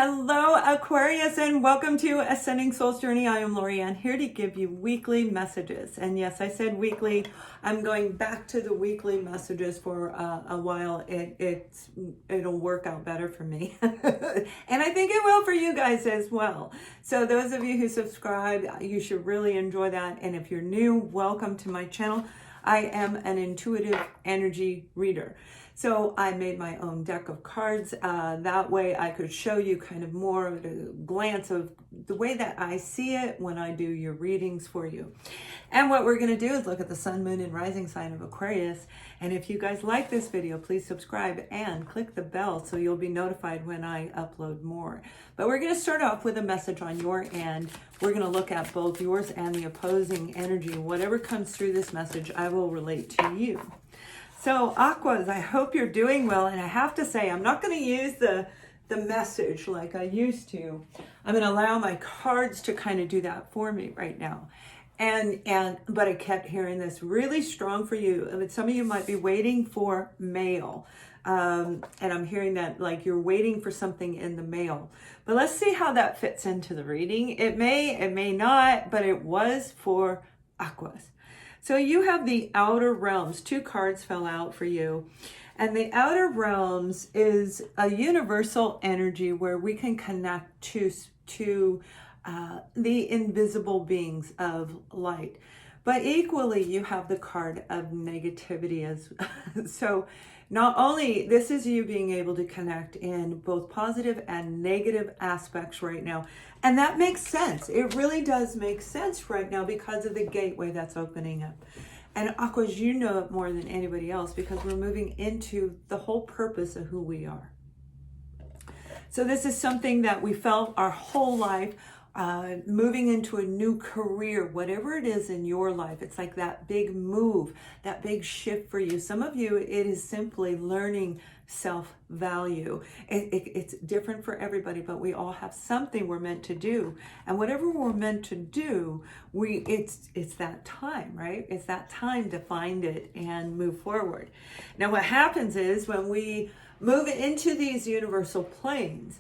Hello, Aquarius, and welcome to Ascending Soul's Journey. I am Lorianne, here to give you weekly messages. And yes, I said weekly. I'm going back to the weekly messages for a while. It'll work out better for me. And I think it will for you guys as well. So those of you who subscribe, you should really enjoy that. And if you're new, welcome to my channel. I am an intuitive energy reader. So I made my own deck of cards. That way I could show you kind of more of a glance of the way that I see it when I do your readings for you. And what we're going to do is look at the sun, moon, and rising sign of Aquarius. And if you guys like this video, please subscribe and click the bell so you'll be notified when I upload more. But we're going to start off with a message on your end. We're going to look at both yours and the opposing energy. Whatever comes through this message, I will relate to you. So Aquas, I hope you're doing well. And I have to say, I'm not going to use the message like I used to. I'm going to allow my cards to kind of do that for me right now. But I kept hearing this really strong for you. I mean, some of you might be waiting for mail. And I'm hearing that like you're waiting for something in the mail. But let's see how that fits into the reading. It may not, but it was for Aquas. So you have the outer realms. Two cards fell out for you. And the outer realms is a universal energy where we can connect to the invisible beings of light. But equally, you have the card of negativity as so. Not only this is you being able to connect in both positive and negative aspects right now. And that makes sense. It really does make sense right now because of the gateway that's opening up. And Aquas, you know it more than anybody else because we're moving into the whole purpose of who we are. So this is something that we felt our whole life. Moving into a new career, whatever it is in your life, it's like that big move, that big shift for you. Some of you, it is simply learning self-value. It's different for everybody, but we all have something we're meant to do. And whatever we're meant to do, it's that time, right? It's that time to find it and move forward. Now, what happens is when we move into these universal planes,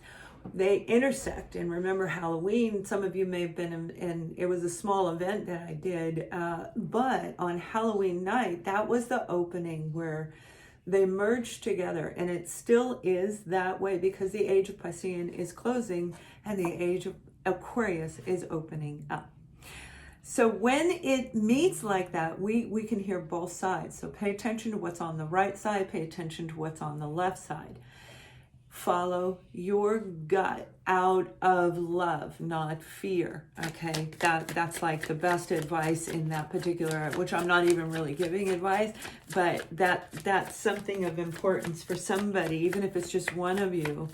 they intersect. And remember Halloween, some of you may have been in it was a small event that I did, but on Halloween night, that was the opening where they merged together. And it still is that way because the age of Piscean is closing and the age of Aquarius is opening up. So when it meets like that, we can hear both sides. So pay attention to what's on the right side, pay attention to what's on the left side. Follow your gut out of love, not fear. Okay, that's like the best advice in that particular, which I'm not even really giving advice, but that's something of importance for somebody, even if it's just one of you.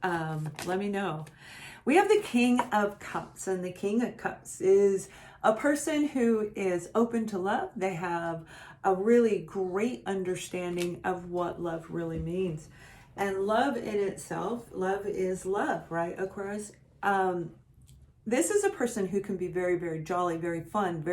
Let me know. We have the King of Cups, and the King of Cups is a person who is open to love. They have a really great understanding of what love really means. And love in itself, love is love, right, Aquarius? This is a person who can be very, very jolly, very fun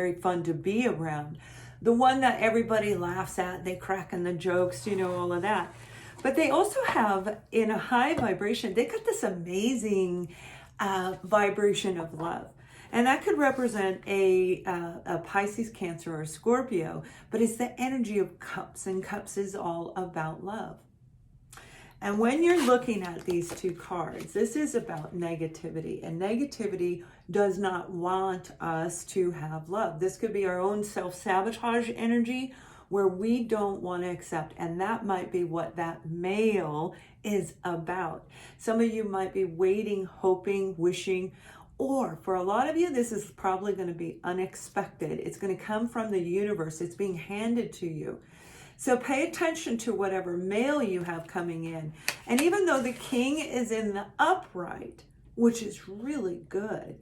to be around. The one that everybody laughs at, they crack in the jokes, you know, all of that. But they also have, in a high vibration, they got this amazing vibration of love. And that could represent a Pisces, Cancer, or Scorpio, but it's the energy of cups, and cups is all about love. And when you're looking at these two cards, this is about negativity. And negativity does not want us to have love. This could be our own self-sabotage energy where we don't want to accept. And that might be what that male is about. Some of you might be waiting, hoping, wishing, or for a lot of you, this is probably going to be unexpected. It's going to come from the universe. It's being handed to you. So pay attention to whatever mail you have coming in. And even though the king is in the upright, which is really good,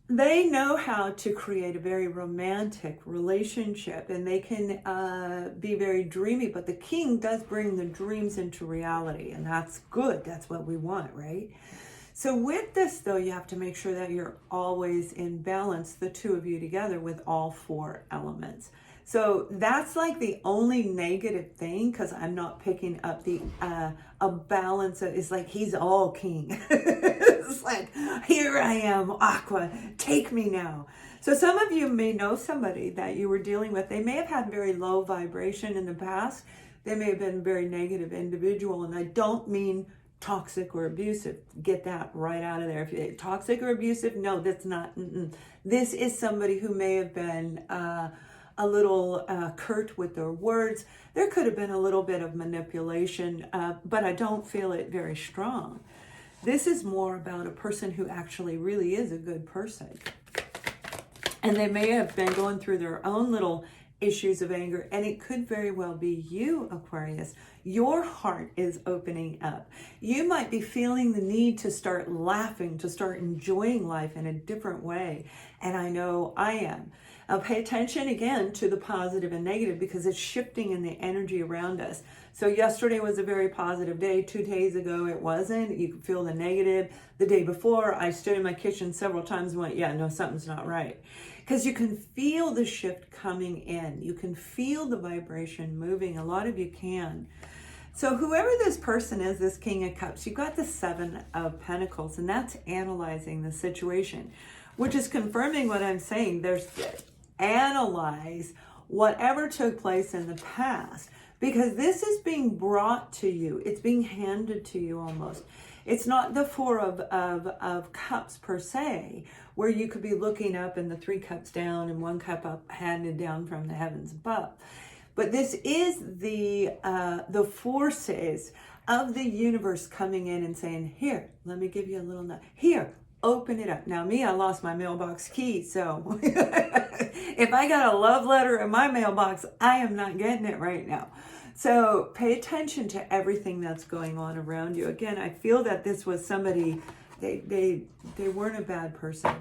they know how to create a very romantic relationship, and they can be very dreamy, but the king does bring the dreams into reality, and that's good. That's what we want, right? So with this, though, you have to make sure that you're always in balance, the two of you together, with all four elements. So that's like the only negative thing, because I'm not picking up the a balance. It's like he's all king. It's like, here I am, Aqua, take me now. So some of you may know somebody that you were dealing with. They may have had very low vibration in the past. They may have been a very negative individual, and I don't mean toxic or abusive. Get that right out of there. If you're toxic or abusive, no, that's not. This is somebody who may have been a little curt with their words. There could have been a little bit of manipulation, but I don't feel it very strong. This is more about a person who actually really is a good person. And they may have been going through their own little issues of anger, and it could very well be you, Aquarius. Your heart is opening up. You might be feeling the need to start laughing, to start enjoying life in a different way. And I know I am. Pay attention again to the positive and negative, because it's shifting in the energy around us. So yesterday was a very positive day. 2 days ago it wasn't. You can feel the negative. The day before, I stood in my kitchen several times and went, yeah, no, something's not right. Because you can feel the shift coming in. You can feel the vibration moving. A lot of you can. So whoever this person is, this King of Cups, you've got the 7 of Pentacles, and that's analyzing the situation, which is confirming what I'm saying. There's analyze whatever took place in the past, because this is being brought to you. It's being handed to you almost. It's not the 4 of cups per se, where you could be looking up and the 3 cups down and 1 cup up handed down from the heavens above. But this is the forces of the universe coming in and saying, here, let me give you a little nut. Here, open it up. Now me, I lost my mailbox key, so if I got a love letter in my mailbox, I am not getting it right now. So pay attention to everything that's going on around you. Again, I feel that this was somebody, they weren't a bad person.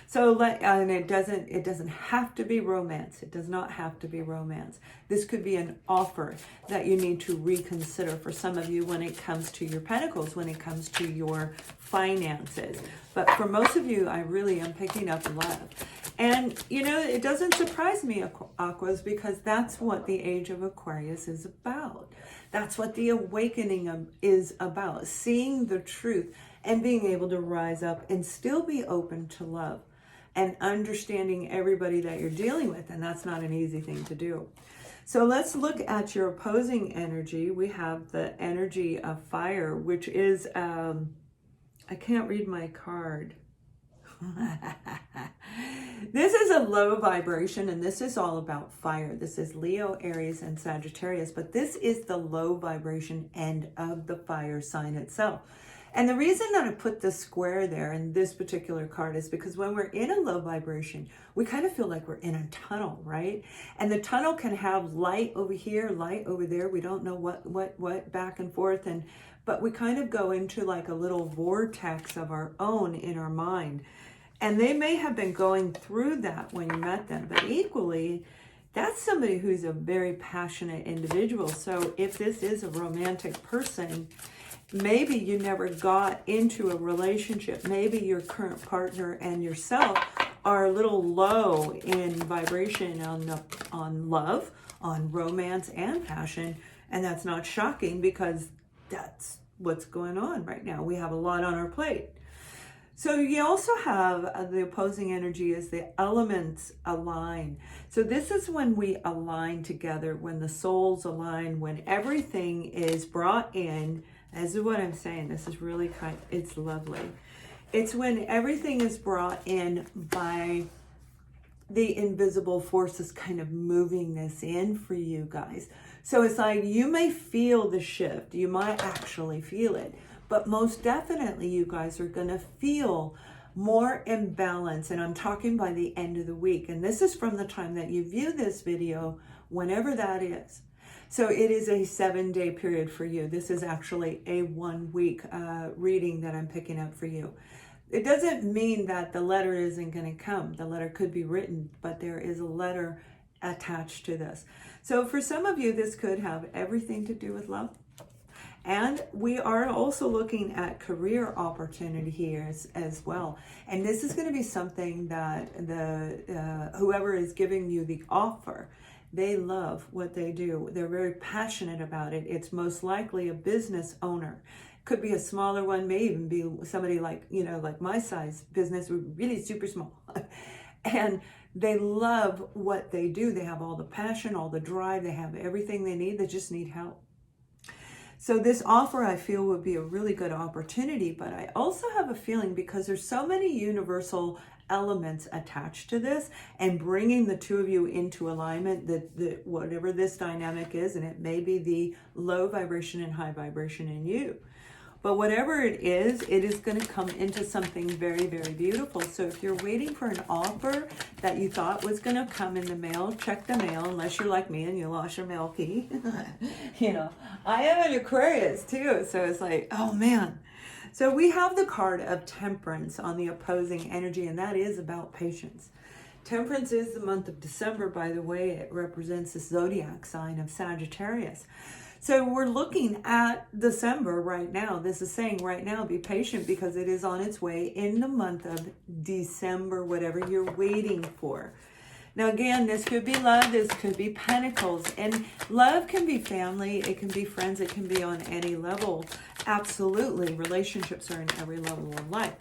So and it doesn't have to be romance. It does not have to be romance. This could be an offer that you need to reconsider for some of you when it comes to your pentacles, when it comes to your finances. But for most of you, I really am picking up love. And, you know, it doesn't surprise me, Aquas, because that's what the age of Aquarius is about. That's what the awakening is about. Seeing the truth and being able to rise up and still be open to love and understanding everybody that you're dealing with. And that's not an easy thing to do. So let's look at your opposing energy. We have the energy of fire, which is, I can't read my card. This is a low vibration, and this is all about fire. This is Leo, Aries, and Sagittarius, but this is the low vibration end of the fire sign itself. And the reason that I put the square there in this particular card is because when we're in a low vibration, we kind of feel like we're in a tunnel, right? And the tunnel can have light over here, light over there. We don't know what back and forth, but we kind of go into like a little vortex of our own in our mind. And they may have been going through that when you met them, but equally, that's somebody who's a very passionate individual. So if this is a romantic person, maybe you never got into a relationship. Maybe your current partner and yourself are a little low in vibration on love, on romance and passion. And that's not shocking, because that's what's going on right now. We have a lot on our plate. So you also have the opposing energy as the elements align. So this is when we align together, when the souls align, when everything is brought in. This is what I'm saying. This is really it's lovely. It's when everything is brought in by the invisible forces kind of moving this in for you guys. So it's like you may feel the shift. You might actually feel it. But most definitely you guys are going to feel more imbalance. And I'm talking by the end of the week. And this is from the time that you view this video, whenever that is. So it is a 7-day period for you. This is actually a 1-week reading that I'm picking up for you. It doesn't mean that the letter isn't going to come. The letter could be written, but there is a letter attached to this. So for some of you, this could have everything to do with love. And we are also looking at career opportunity here as well. And this is going to be something that the whoever is giving you the offer, they love what they do. They're very passionate about it. It's most likely a business owner. Could be a smaller one, may even be somebody like, like my size business, really super small. And they love what they do. They have all the passion, all the drive, they have everything they need. They just need help. So this offer, I feel, would be a really good opportunity, but I also have a feeling, because there's so many universal elements attached to this, and bringing the two of you into alignment, that whatever this dynamic is, and it may be the low vibration and high vibration in you, but whatever it is going to come into something very, very beautiful. So if you're waiting for an offer that you thought was going to come in the mail, check the mail, unless you're like me and you lost your mail key. I am an Aquarius too, so it's like, oh man. So we have the card of Temperance on the opposing energy, and that is about patience. Temperance is the month of December, by the way. It represents the zodiac sign of Sagittarius. So we're looking at December right now. This is saying right now, be patient, because it is on its way in the month of December, whatever you're waiting for. Now, again, this could be love, this could be pentacles, and love can be family, it can be friends, it can be on any level. Absolutely, relationships are in every level of life.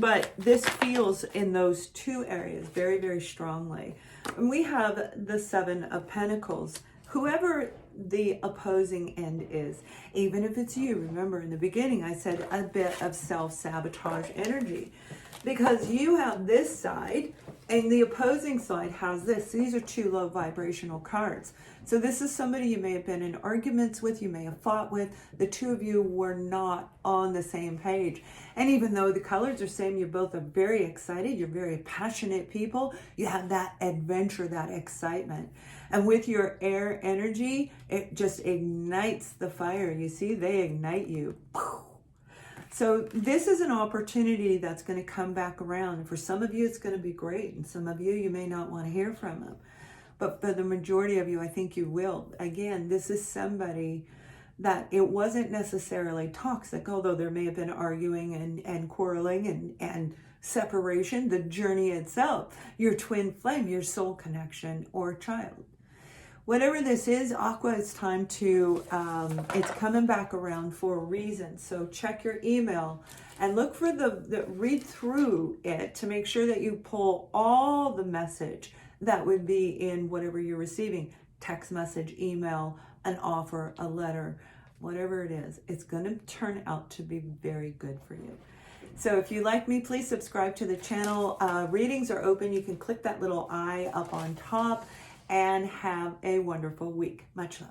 But this feels in those two areas very, very strongly. And we have the Seven of Pentacles. Whoever the opposing end is, even if it's you, remember in the beginning I said a bit of self-sabotage energy, because you have this side and the opposing side has this. These are two low vibrational cards. So this is somebody you may have been in arguments with, you may have fought with. The two of you were not on the same page. And even though the colors are same, you both are very excited, you're very passionate people, you have that adventure, that excitement. And with your air energy, it just ignites the fire. You see, they ignite you. So this is an opportunity that's going to come back around. And for some of you, it's going to be great. And some of you, you may not want to hear from them. But for the majority of you, I think you will. Again, this is somebody that it wasn't necessarily toxic, although there may have been arguing and quarreling and separation. The journey itself, your twin flame, your soul connection or child. Whatever this is, Aqua, it's time to, it's coming back around for a reason. So check your email and look for read through it to make sure that you pull all the message that would be in whatever you're receiving. Text message, email, an offer, a letter, whatever it is. It's going to turn out to be very good for you. So if you like me, please subscribe to the channel. Readings are open. You can click that little eye up on top. And have a wonderful week. Much love.